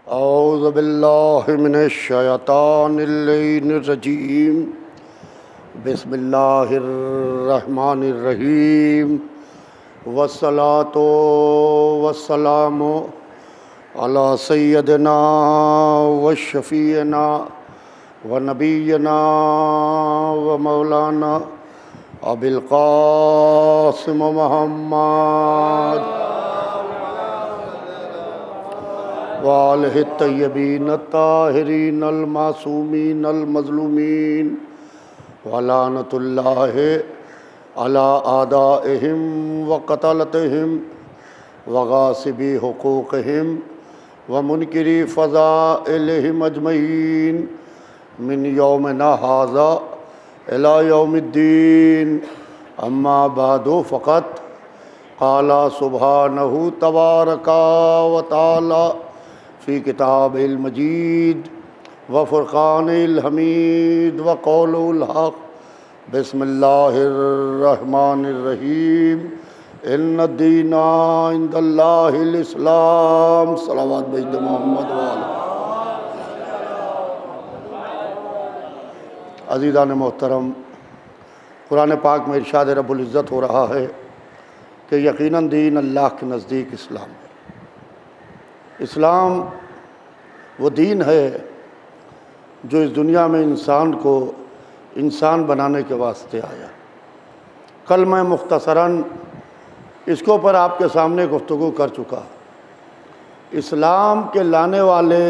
औज़ु बिल्लाहि मिनश शैतानिर रजीम। बिस्मिल्लाहिर रहमानिर रहीम। वस्सलातु वस्सलामु अला सय्यदिना व शफ़ीना व नबीना व मौलाना अबिल क़ासिम मुहम्मद वालिहि तय्यबीन ताहिरीन अल मासूमीन अल मज़लूमीन वलानतुल्लाहि अला आदाइहिम व क़तलतिहिम व गासिबी हुकूक़िहिम व मुनकिरी फ़ज़ाइलिहिम अजमईन मिन यौमिना हाज़ा इला यौमिद्दीन। अम्मा बादु फ़क़त क़ाला सुब्हानहु तबारका व तआला फ़ी किताबिल मजीद व फ़ुरक़ानिल हमीद व क़ौलुल हक़। बिस्मिल्लाहिर रहमानिर रहीम। इन्नद्दीना इंदल्लाहिल इस्लाम। सलावत बेद मोहम्मद वाले। अज़ीज़ान मोहतरम, कुरान पाक में इरशाद रब्बुल इज़्ज़त हो रहा है कि यकीनन दीन अल्लाह के नज़दीक इस्लाम है। इस्लाम वो दीन है जो इस दुनिया में इंसान को इंसान बनाने के वास्ते आया। कल मैं मुख्तसरन इसके ऊपर आपके सामने गुफ्तगू कर चुका। इस्लाम के लाने वाले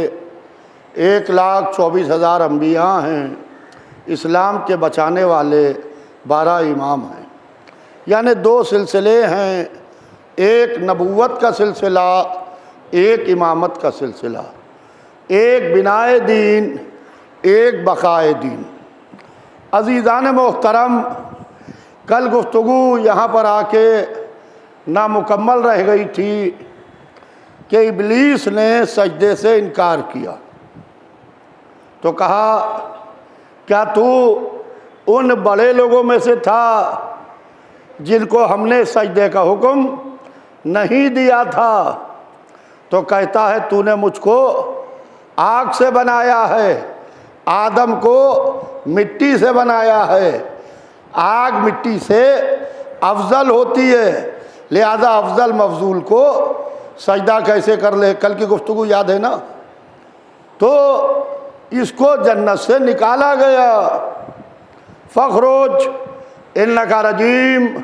1,24,000 अम्बिया हैं, इस्लाम के बचाने वाले 12 इमाम हैं। यानी 2 सिलसिले हैं, एक नबूवत का सिलसिला, एक इमामत का सिलसिला, एक बिनाए दीन, एक बकाए दीन। अज़ीज़ान मोहतरम, कल गुफ्तगू यहाँ पर आके नामुकम्मल रह गई थी कि इब्लीस ने सजदे से इनकार किया। तो कहा, क्या तू उन बड़े लोगों में से था जिनको हमने सजदे का हुक्म नहीं दिया था? तो कहता है, तूने मुझको आग से बनाया है, आदम को मिट्टी से बनाया है। आग मिट्टी से अफजल होती है, लिहाजा अफजल मफजूल को सजदा कैसे कर ले? कल की गुफ्तगू याद है ना? तो इसको जन्नत से निकाला गया। फ़ख़रुज इन्नका रजीम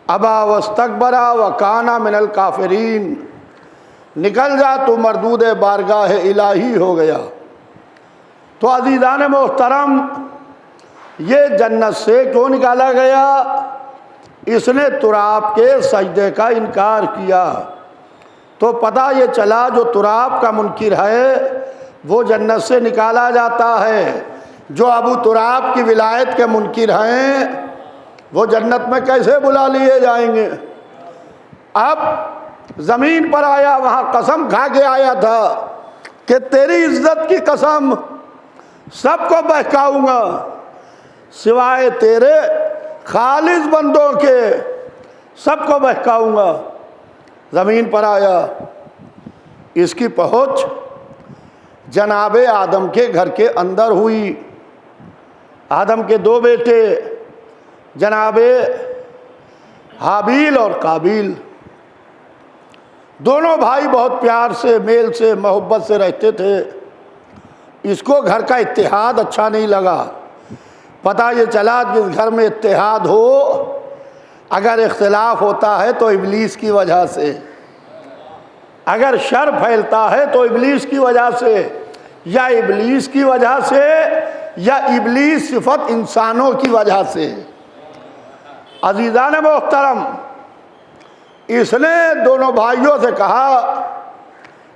अबा वस्तकबरा व काना मिनल काफिरीन। निकल जा, तो मरदूद बारगाह इलाही हो गया। तो अज़ीज़ान मोहतरम, ये जन्नत से क्यों निकाला गया? इसने तुराब के सजदे का इनकार किया। तो पता ये चला जो तुराब का मुनकिर है वो जन्नत से निकाला जाता है। जो अबू तुराब की विलायत के मुनकिर हैं वो जन्नत में कैसे बुला लिए जाएंगे? अब ज़मीन पर आया, वहाँ कसम खा के आया था कि तेरी इज्जत की कसम, सबको बहकाऊंगा सिवाय तेरे खालिस बंदों के, सबको बहकाऊंगा। ज़मीन पर आया, इसकी पहुँच जनाबे आदम के घर के अंदर हुई। आदम के 2 बेटे जनाबे हाबील और काबिल, दोनों भाई बहुत प्यार से, मेल से, मोहब्बत से रहते थे। इसको घर का इत्तेहाद अच्छा नहीं लगा। पता ये चला जिस घर में इत्तेहाद हो, अगर इख्तिलाफ होता है तो इब्लीस की वजह से, अगर शर फैलता है तो इब्लीस की वजह से, या इब्लीस की वजह से, या इब्लीस सिफत इंसानों की वजह से। अज़ीज़ान मोहतरम, इसने दोनों भाइयों से कहा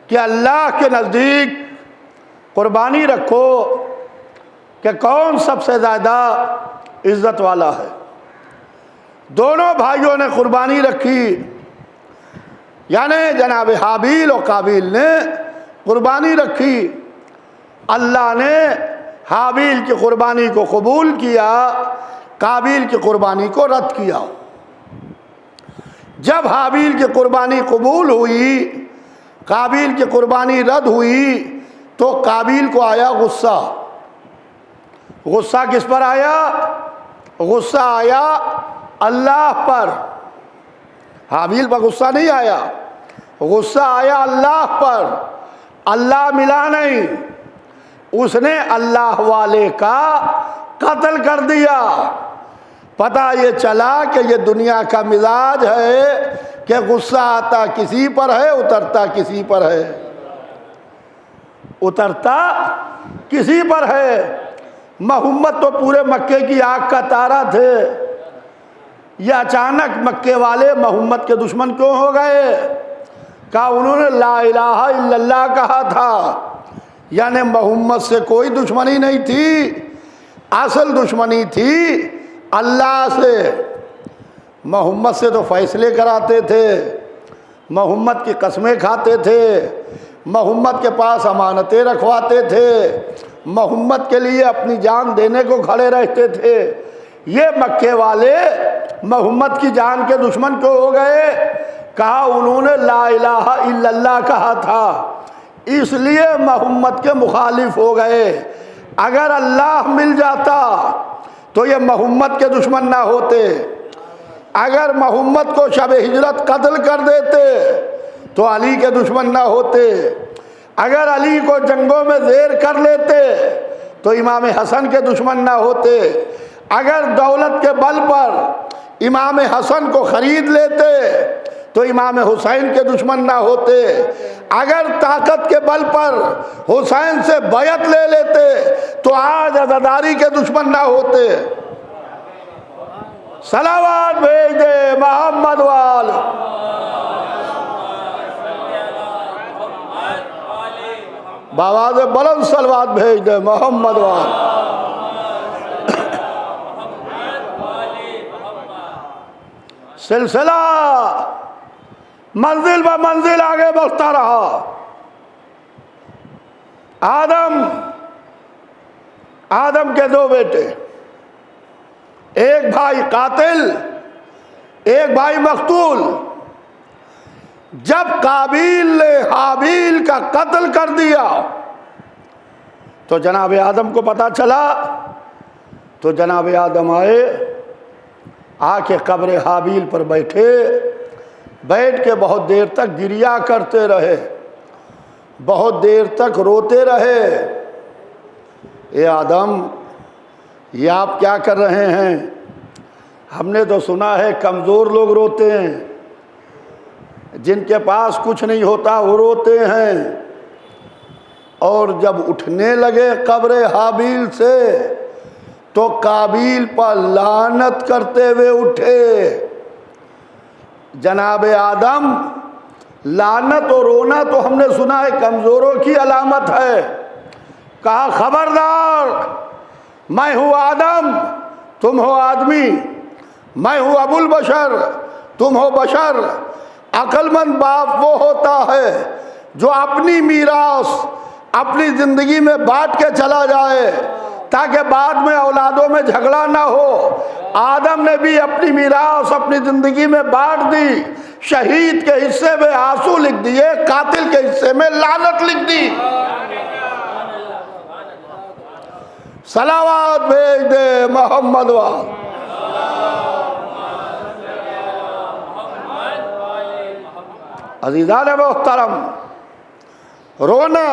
कि अल्लाह के नज़दीक कुर्बानी रखो कि कौन सबसे ज़्यादा इज़्ज़त वाला है। दोनों भाइयों ने कुर्बानी रखी, यानी जनाब हाबील और काबिल ने कुर्बानी रखी। अल्लाह ने हाबील की कुर्बानी को कबूल किया, काबिल की कुर्बानी को रद्द किया। जब हाबील की कुर्बानी कबूल हुई काबिल की कुर्बानी रद्द हुई तो काबिल को आया गुस्सा। गुस्सा किस पर आया? गुस्सा आया अल्लाह पर। हाबिल पर गुस्सा नहीं आया, गुस्सा आया अल्लाह पर। अल्लाह मिला नहीं, उसने अल्लाह वाले का कत्ल कर दिया। पता ये चला कि ये दुनिया का मिजाज है कि गुस्सा आता किसी पर है, उतरता किसी पर है, उतरता किसी पर है। मोहम्मद तो पूरे मक्के की आग का तारा थे, ये अचानक मक्के वाले मोहम्मद के दुश्मन क्यों हो गए? कहा उन्होंने ला इलाहा इल्लल्लाह कहा था, यानी मोहम्मद से कोई दुश्मनी नहीं थी, असल दुश्मनी थी अल्लाह से। मोहम्मद से तो फैसले कराते थे, मोहम्मद की कस्में खाते थे, मोहम्मद के पास अमानतें रखवाते थे, मोहम्मद के लिए अपनी जान देने को खड़े रहते थे। ये मक्के वाले मोहम्मद की जान के दुश्मन क्यों हो गए? कहा उन्होंने ला इलाहा इल्लल्लाह कहा था, इसलिए मोहम्मद के मुखालिफ हो गए। अगर अल्लाह मिल जाता तो ये मोहम्मद के दुश्मन ना होते। अगर मोहम्मद को शब हिजरत कत्ल कर देते तो अली के दुश्मन ना होते। अगर अली को जंगों में ज़ेर कर लेते तो इमाम हसन के दुश्मन ना होते। अगर दौलत के बल पर इमाम हसन को ख़रीद लेते तो इमाम हुसैन के दुश्मन ना होते। अगर ताकत के बल पर हुसैन से बैत ले लेते तो आज अज़ादारी के दुश्मन ना होते। सलावत भेज दे मोहम्मद वाल। बाबा से बुलंद सलवात भेज दे मोहम्मद वाल। सिलसिला मंजिल ब मंजिल आगे बढ़ता रहा। आदम के दो बेटे, एक भाई कातिल, एक भाई मकतूल। जब काबिल ने हाबिल का कत्ल कर दिया तो जनाब आदम को पता चला, तो जनाब आदम आए, आके कब्र हाबिल पर बैठे, बैठ के बहुत देर तक गिरिया करते रहे, बहुत देर तक रोते रहे। ए आदम, ये आप क्या कर रहे हैं? हमने तो सुना है कमज़ोर लोग रोते हैं, जिनके पास कुछ नहीं होता वो रोते हैं। और जब उठने लगे कब्र हाबिल से तो काबिल पर लानत करते हुए उठे। जनाब आदम, लानत और रोना तो हमने सुना है कमज़ोरों की अलामत है। कहा खबरदार, मैं हूँ आदम, तुम हो आदमी, मैं हूँ अबुल बशर, तुम हो बशर। अक्लमंद बाप वो होता है जो अपनी मीरास अपनी ज़िंदगी में बांट के चला जाए ताकि बाद में औलादों में झगड़ा ना हो। आदम ने भी अपनी मीरास अपनी ज़िंदगी में बांट दी। शहीद के हिस्से में आंसू लिख दिए, कातिल के हिस्से में लानत लिख दी। सलावत भेज दे मोहम्मद वाल। अज़ीज़ान मोहतरम, रोना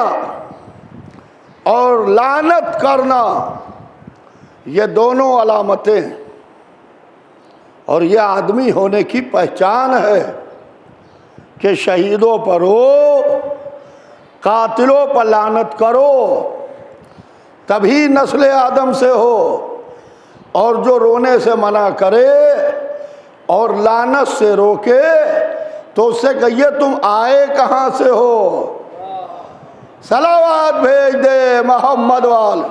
और लानत करना ये दोनों अलामतें और ये आदमी होने की पहचान है कि शहीदों पर रो, कातिलों पर लानत करो, तभी नस्ल आदम से हो। और जो रोने से मना करे और लानत से रोके तो उससे कहिए तुम आए कहाँ से हो। सलावत भेज दे मोहम्मद वाल।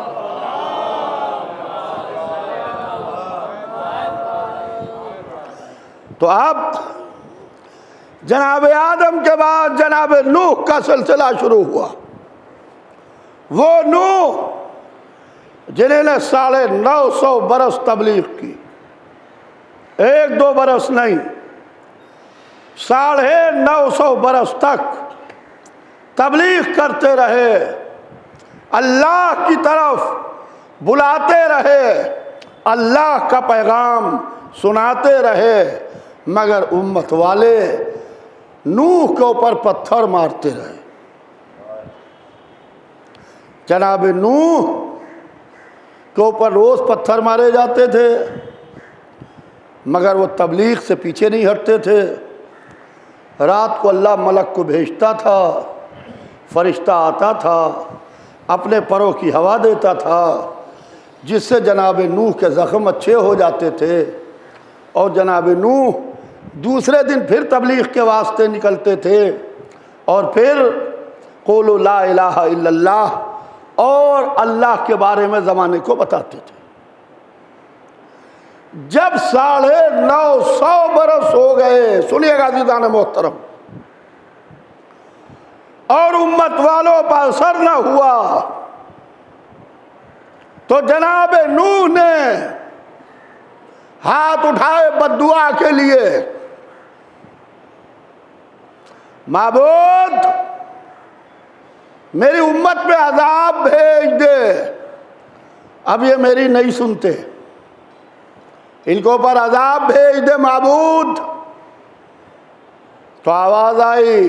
तो अब जनाब आदम के बाद जनाब नूह का सिलसिला शुरू हुआ। वो नूह जिन्होंने 950 बरस तबलीग की, 1-2 बरस नहीं, 950 बरस तक तबलीग करते रहे, अल्लाह की तरफ बुलाते रहे, अल्लाह का पैगाम सुनाते रहे, मगर उम्मत वाले नूह के ऊपर पत्थर मारते रहे। जनाब नूह के ऊपर रोज़ पत्थर मारे जाते थे, मगर वो तबलीग से पीछे नहीं हटते थे। रात को अल्लाह मलक को भेजता था, फरिश्ता आता था, अपने परों की हवा देता था, जिससे जनाब नूह के ज़ख्म अच्छे हो जाते थे। और जनाब नूह दूसरे दिन फिर तबलीग के वास्ते निकलते थे और फिर क़ौलु ला इलाहा इल्लल्लाह और अल्लाह के बारे में ज़माने को बताते थे। जब 950 बरस हो गए, सुनिएगा अज़ीज़ान मोहतरम, और उम्मत वालों पर असर न हुआ, तो जनाब नूह ने हाथ उठाए बद्दुआ के लिए, माबूद मेरी उम्मत पे अजाब भेज दे। अब ये मेरी नहीं सुनते, इनके ऊपर अजाब भेज दे माबूद। तो आवाज आई,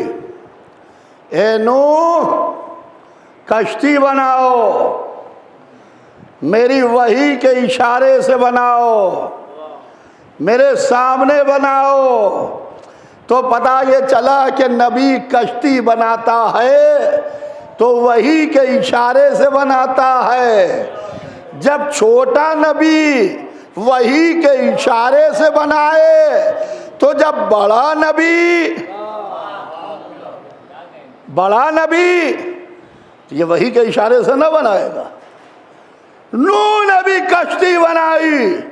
ए नूह कश्ती बनाओ, मेरी वही के इशारे से बनाओ, मेरे सामने बनाओ। तो पता ये चला कि नबी कश्ती बनाता है तो वही के इशारे से बनाता है। जब छोटा नबी वही के इशारे से बनाए, तो जब बड़ा नबी ये वही के इशारे से न बनाएगा। नूह ने भी कश्ती बनाई,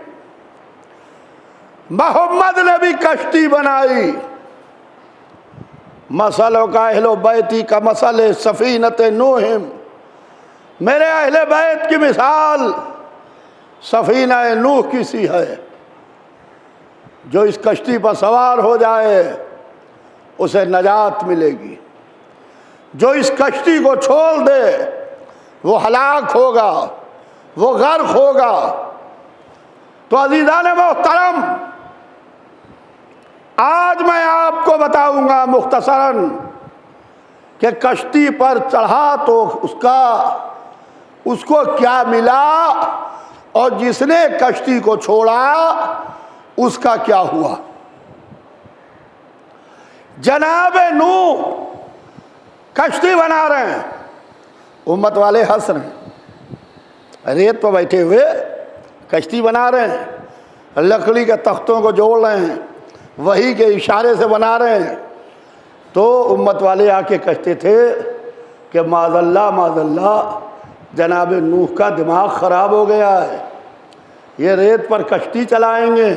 मोहम्मद ने भी कश्ती बनाई। मसलों का अहलो बैती का मसले सफीनत नूहिम, मेरे अहले बैत की मिसाल सफीना नूह की सी है। जो इस कश्ती पर सवार हो जाए उसे नजात मिलेगी, जो इस कश्ती को छोड़ दे वो हलाक होगा, वो गर्क होगा। तो अज़ीज़ान मोहतरम, आज मैं आपको बताऊंगा मुख्तसरन कि कश्ती पर चढ़ा तो उसको क्या मिला और जिसने कश्ती को छोड़ा उसका क्या हुआ। जनाब नूह कश्ती बना रहे हैं, उम्मत वाले हंस रहे हैं। रेत पर बैठे हुए कश्ती बना रहे हैं, लकड़ी के तख्तों को जोड़ रहे हैं, वही के इशारे से बना रहे हैं। तो उम्मत वाले आके कहते थे कि माज़ल्ला जनाब नूह का दिमाग ख़राब हो गया है, ये रेत पर कश्ती चलाएंगे।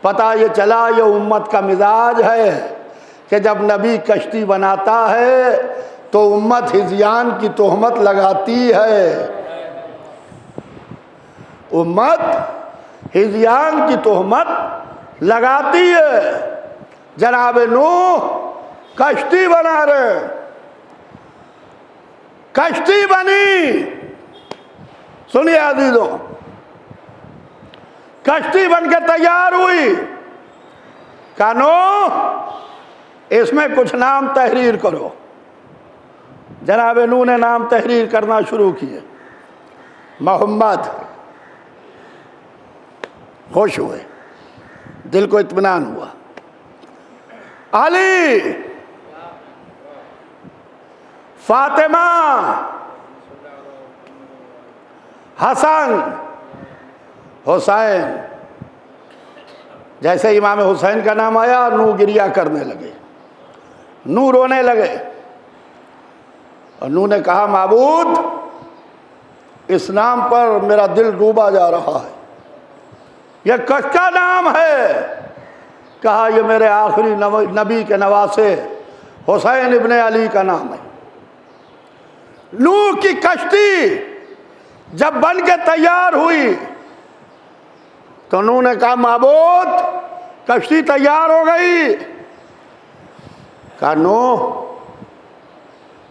पता ये चला ये उम्मत का मिजाज है कि जब नबी कश्ती बनाता है तो उम्मत हिज़यान की तोहमत लगाती है, उम्मत हिज़यान की तोहमत लगाती है। जनाब नूह कश्ती बना रहे, कश्ती बनी। सुनिए अजीजों, कश्ती बनकर तैयार हुई। कानो इसमें कुछ नाम तहरीर करो। जनाब नूह ने नाम तहरीर करना शुरू किए। मोहम्मद, खुश हुए, दिल को इत्मीनान हुआ। अली, फातिमा, हसन, हुसैन। जैसे इमाम हुसैन का नाम आया, नूह गिरिया करने लगे, नूह रोने लगे। और नूह ने कहा, माबूद इस नाम पर मेरा दिल डूबा जा रहा है, यह किसका नाम है? कहा, यह मेरे आखिरी नबी के नवासे हुसैन इब्ने अली का नाम है। नूह की कश्ती जब बन के तैयार हुई तो नूह ने कहा, माबूद कश्ती तैयार हो गई। कहा, नूह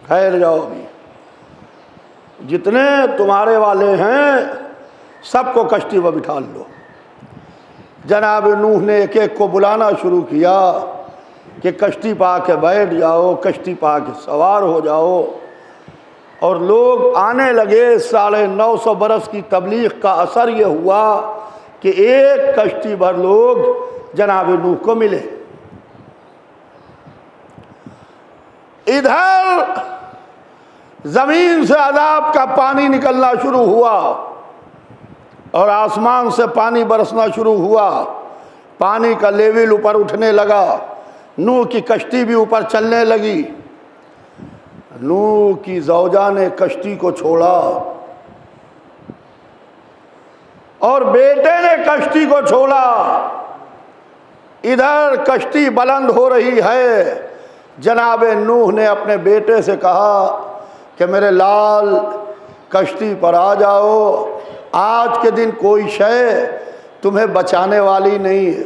ठहर जाओ अभी, जितने तुम्हारे वाले हैं सबको कश्ती पर बिठा लो। जनाब नूह ने एक एक को बुलाना शुरू किया कि कश्ती पर आके बैठ जाओ, कश्ती पर आके सवार हो जाओ। और लोग आने लगे। 950 बरस की तबलीग का असर ये हुआ कि एक कश्ती भर लोग जनाब नूह को मिले। इधर जमीन से अजाब का पानी निकलना शुरू हुआ और आसमान से पानी बरसना शुरू हुआ। पानी का लेवल ऊपर उठने लगा। नूह की कश्ती भी ऊपर चलने लगी। नूह की ज़ौजा ने कश्ती को छोड़ा और बेटे ने कश्ती को छोड़ा। इधर कश्ती बुलंद हो रही है। जनाब नूह ने अपने बेटे से कहा कि मेरे लाल कश्ती पर आ जाओ, आज के दिन कोई शय तुम्हें बचाने वाली नहीं है।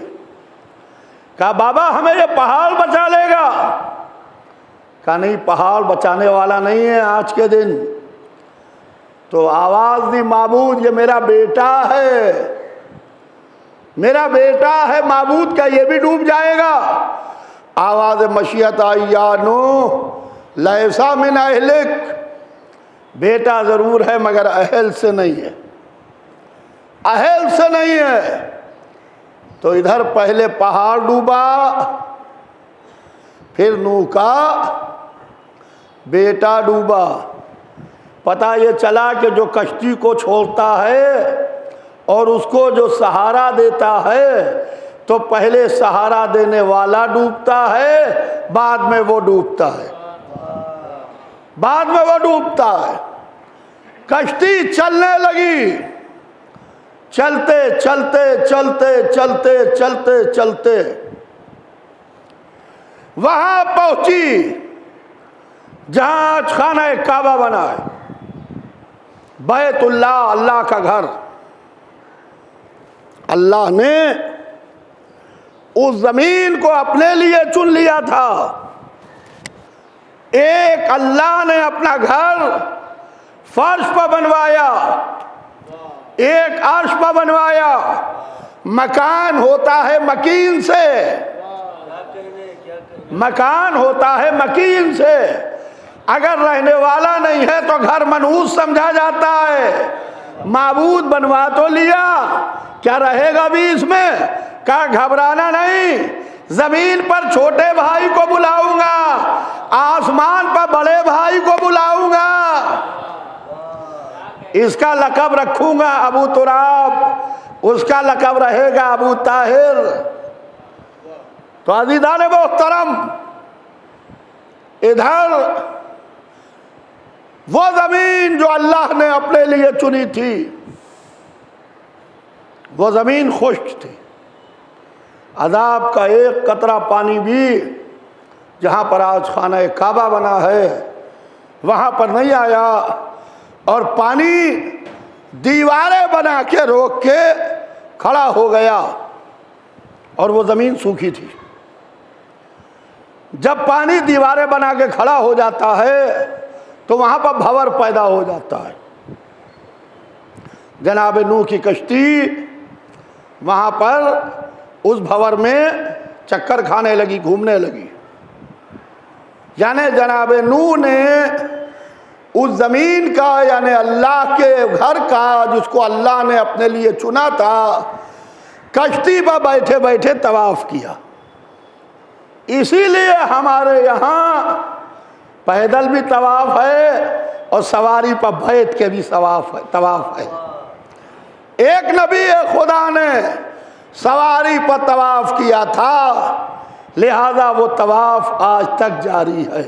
कहा बाबा हमें ये पहाड़ बचा लेगा। कहा नहीं, पहाड़ बचाने वाला नहीं है आज के दिन। तो आवाज़ दी माबूद ये मेरा बेटा है, मेरा बेटा है माबूद का, ये भी डूब जाएगा। आवाज़ मशीयत आई या नूह लैसा मिन अहलिक, बेटा ज़रूर है मगर अहल से नहीं है, अहल से नहीं है। तो इधर पहले पहाड़ डूबा, फिर नूह का बेटा डूबा। पता ये चला कि जो कश्ती को छोड़ता है और उसको जो सहारा देता है, तो पहले सहारा देने वाला डूबता है, बाद में वो डूबता है, बाद में वो डूबता है। कश्ती चलने लगी। चलते चलते चलते चलते चलते चलते वहां पहुंची जहां खाना काबा बना है, बैतुल्लाह, अल्लाह का घर। अल्लाह ने उस जमीन को अपने लिए चुन लिया था। एक अल्लाह ने अपना घर फर्श पर बनवाया, एक अर्श पर बनवाया। मकान होता है मकीन से, मकान होता है मकीन से। अगर रहने वाला नहीं है तो घर मनहूस समझा जाता है। माबूद बनवा तो लिया, क्या रहेगा भी इसमें? क्या घबराना नहीं, जमीन पर छोटे भाई को बुलाऊंगा, आसमान पर बड़े भाई को बुलाऊंगा, इसका लक़ब रखूंगा अबू तुराब, उसका लक़ब रहेगा अबू ताहिर। तो अज़ीज़ान मोहतरम, इधर वो ज़मीन जो अल्लाह ने अपने लिए चुनी थी, वो ज़मीन खुश्क थी। अज़ाब का एक कतरा पानी भी जहाँ पर आज खाना काबा बना है वहाँ पर नहीं आया। और पानी दीवारें बना के रोक के खड़ा हो गया और वो ज़मीन सूखी थी। जब पानी दीवारें बना के खड़ा हो जाता है तो वहाँ पर भंवर पैदा हो जाता है। जनाब नूह की कश्ती वहाँ पर उस भंवर में चक्कर खाने लगी, घूमने लगी। यानी जनाब नूह ने उस ज़मीन का, यानी अल्लाह के घर का, जिसको अल्लाह ने अपने लिए चुना था, कश्ती पर बैठे बैठे तवाफ़ किया। इसीलिए हमारे यहाँ पैदल भी तवाफ़ है और सवारी पर बैठ के भी तवाफ़ है। एक नबी खुदा ने सवारी पर तवाफ़ किया था, लिहाजा वो तवाफ़ आज तक जारी है।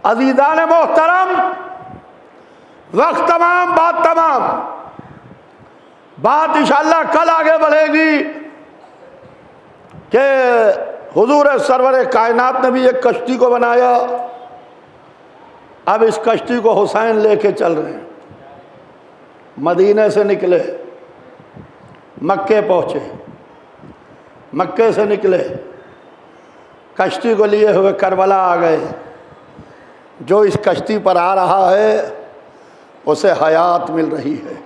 अज़ीज़ान मोहतरम, वक्त तमाम, बात तमाम। बात इंशाअल्लाह कल आगे बढ़ेगी कि हुजूर सरवर कायनात ने भी एक कश्ती को बनाया। अब इस कश्ती को हुसैन लेके चल रहे हैं। मदीने से निकले, मक्के पहुँचे, मक्के से निकले, कश्ती को लिए हुए करबला आ गए। जो इस कश्ती पर आ रहा है उसे हयात मिल रही है,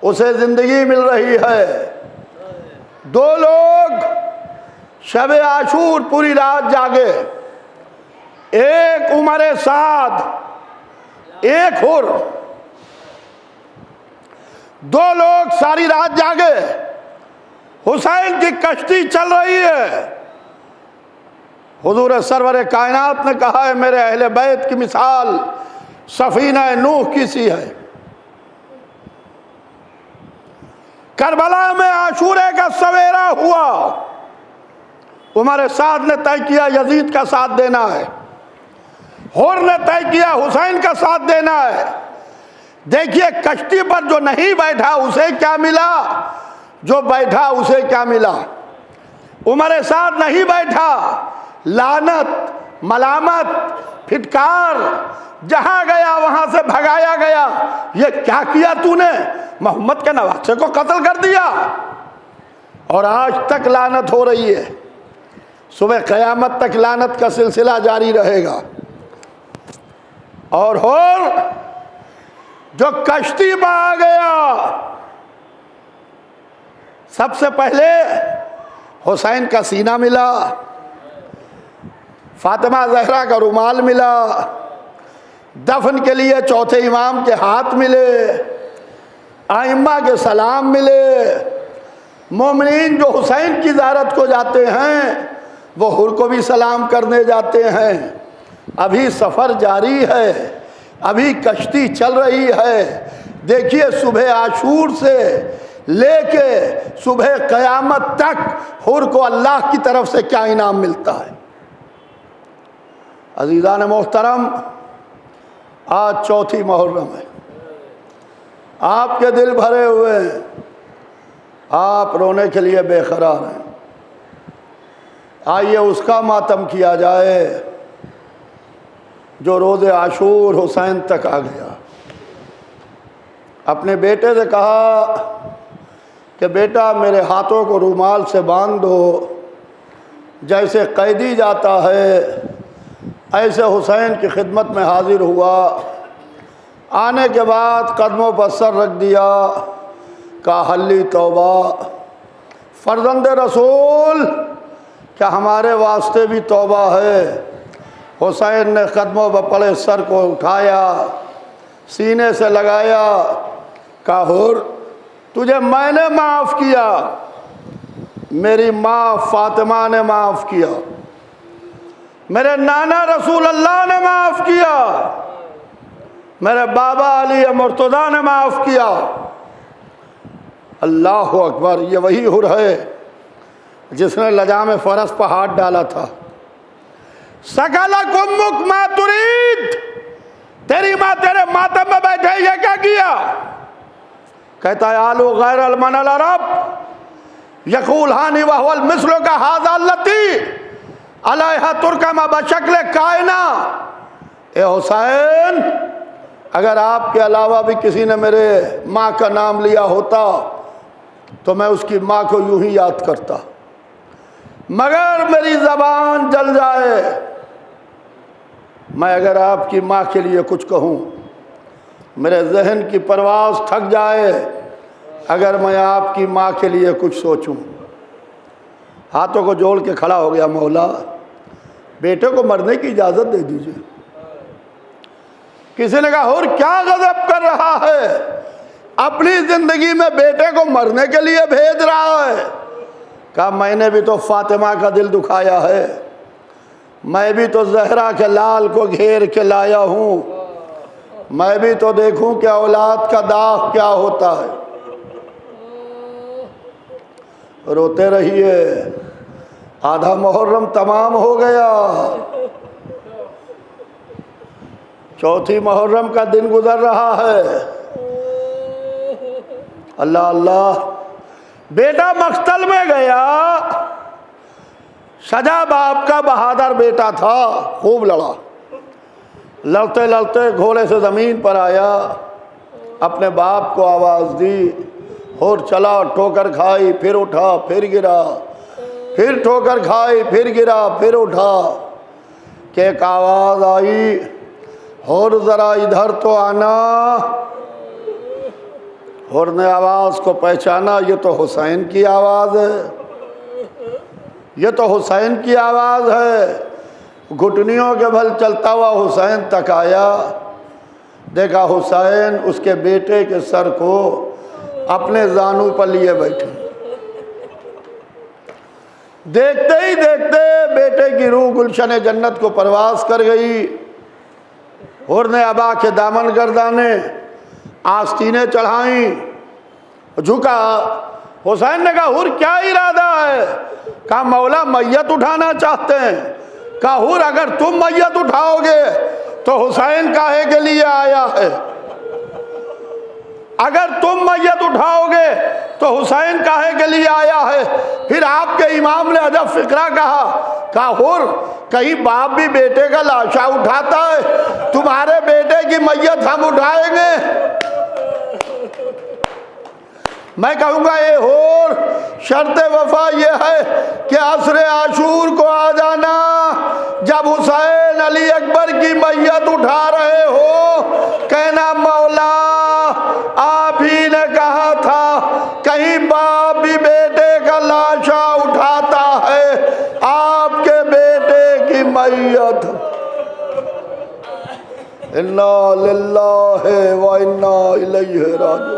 उसे ज़िंदगी मिल रही है। दो लोग शब आशूर पूरी रात जागे, एक उमर साद, एक हुर। दो लोग सारी रात जागे, हुसैन की कश्ती चल रही है। हुजूर सरवर कायनात ने कहा है मेरे अहले बैत की मिसाल सफीना नूह की सी है। करबला में आशूरे का सवेरा हुआ, उमर साद ने तय किया यजीद का साथ देना है, हुर ने तय किया हुसैन का साथ देना है। देखिए कश्ती पर जो नहीं बैठा उसे क्या मिला, जो बैठा उसे क्या मिला। उमर साद नहीं बैठा, लानत, मलामत, फिटकार, जहां गया वहां से भगाया गया। ये क्या किया तूने, मोहम्मद के नवासे को कत्ल कर दिया। और आज तक लानत हो रही है, सुबह क़यामत तक लानत का सिलसिला जारी रहेगा। और जो कश्ती में आ गया, सबसे पहले हुसैन का सीना मिला, फातिमा ज़हरा का रुमाल मिला, दफन के लिए चौथे इमाम के हाथ मिले, आइम्मा के सलाम मिले। मोमिनीन जो हुसैन की ज़ियारत को जाते हैं वो हुर को भी सलाम करने जाते हैं। अभी सफ़र जारी है, अभी कश्ती चल रही है। देखिए सुबह आशूर से लेके सुबह क़यामत तक हुर को अल्लाह की तरफ से क्या इनाम मिलता है। अज़ीज़ान मोहतरम, आज चौथी मुहर्रम है, आपके दिल भरे हुए हैं, आप रोने के लिए बेकरार हैं। आइए उसका मातम किया जाए जो रोज़े आशूर हुसैन तक आ गया। अपने बेटे से कहा कि बेटा मेरे हाथों को रुमाल से बांध दो, जैसे कैदी जाता है ऐसे हुसैन की खिदमत में हाजिर हुआ। आने के बाद कदमों पर सर रख दिया, कहा हल्ली तौबा, फर्जंद रसूल क्या हमारे वास्ते भी तौबा है। हुसैन ने कदमों पर पड़े सर को उठाया, सीने से लगाया, कहा हुर तुझे मैंने माफ़ किया, मेरी माँ फातिमा ने माफ़ किया, मेरे नाना रसूल अल्लाह ने माफ़ किया, मेरे बाबा अली मुर्तज़ा ने माफ़ किया। अल्लाह अकबर, ये वही हुर है जिसने लजाम फ़रस पर हाथ डाला था। सकलक उम्मुक मा तुरीद, तेरी माँ तेरे मातम में बैठे ये क्या किया। कहता है आलू गैर अलमनल अरब यकूल हानि वहवल मिसलो का हाजा लती अलैहा तुर्कमा बशक्ल कायना। ए हुसैन, अगर आपके अलावा भी किसी ने मेरे माँ का नाम लिया होता तो मैं उसकी माँ को यूं ही याद करता, मगर मेरी ज़बान जल जाए, मैं अगर आपकी माँ के लिए कुछ कहूँ, मेरे जहन की परवाज़ थक जाए अगर मैं आपकी माँ के लिए कुछ सोचूं। हाथों को जोड़ के खड़ा हो गया, मौला बेटे को मरने की इजाज़त दे दीजिए। किसी ने कहा और क्या गज़ब कर रहा है, अपनी ज़िंदगी में बेटे को मरने के लिए भेज रहा है। कहा मैंने भी तो फातिमा का दिल दुखाया है, मैं भी तो ज़हरा के लाल को घेर के लाया हूँ, मैं भी तो देखूं कि औलाद का दाग क्या होता है। रोते रहिए, आधा मुहर्रम तमाम हो गया, चौथी मुहर्रम का दिन गुजर रहा है। अल्लाह अल्लाह। बेटा मख्तल में गया, सजा बाप का बहादुर बेटा था, खूब लड़ा, लड़ते लड़ते घोड़े से ज़मीन पर आया, अपने बाप को आवाज़ दी, और चला, ठोकर खाई, फिर उठा, फिर गिरा, फिर ठोकर खाई, फिर गिरा, फिर उठा, कि एक आवाज़ आई और ज़रा इधर तो आना। और ने आवाज़ को पहचाना, ये तो हुसैन की आवाज़ है, ये तो हुसैन की आवाज़ है। घुटनियों के बल चलता हुआ हुसैन तक आया, देखा हुसैन उसके बेटे के सर को अपने जानू पर लिए बैठे। देखते ही देखते बेटे की रूह गुलशन जन्नत को परवास कर गई। और ने अबा के दामन गर्दाने, आस्तीनें चढ़ाई, झुका। हुसैन ने कहा हुर क्या इरादा है? कहा मौला मैयत उठाना चाहते हैं। कहा हुर अगर तुम मैयत उठाओगे तो हुसैन काहे के लिए आया है? अगर तुम मैयत उठाओगे तो हुसैन काहे के लिए आया है? फिर आपके इमाम ने अजब फिक्रा कहा हुर कहीं बाप भी बेटे का लाशा उठाता है, तुम्हारे बेटे की मैयत हम उठाएंगे? मैं कहूँगा ये होर शर्त वफा ये है कि असर आशूर को आ जाना, जब हुसैन अली अकबर की मैयत उठा रहे हो, कहना मौला आप ही ने कहा था कहीं बाप भी बेटे का लाशा उठाता है, आपके बेटे की मैयत। इन्ना लिल्लाहि व इन्ना इलैहि राजिऊन।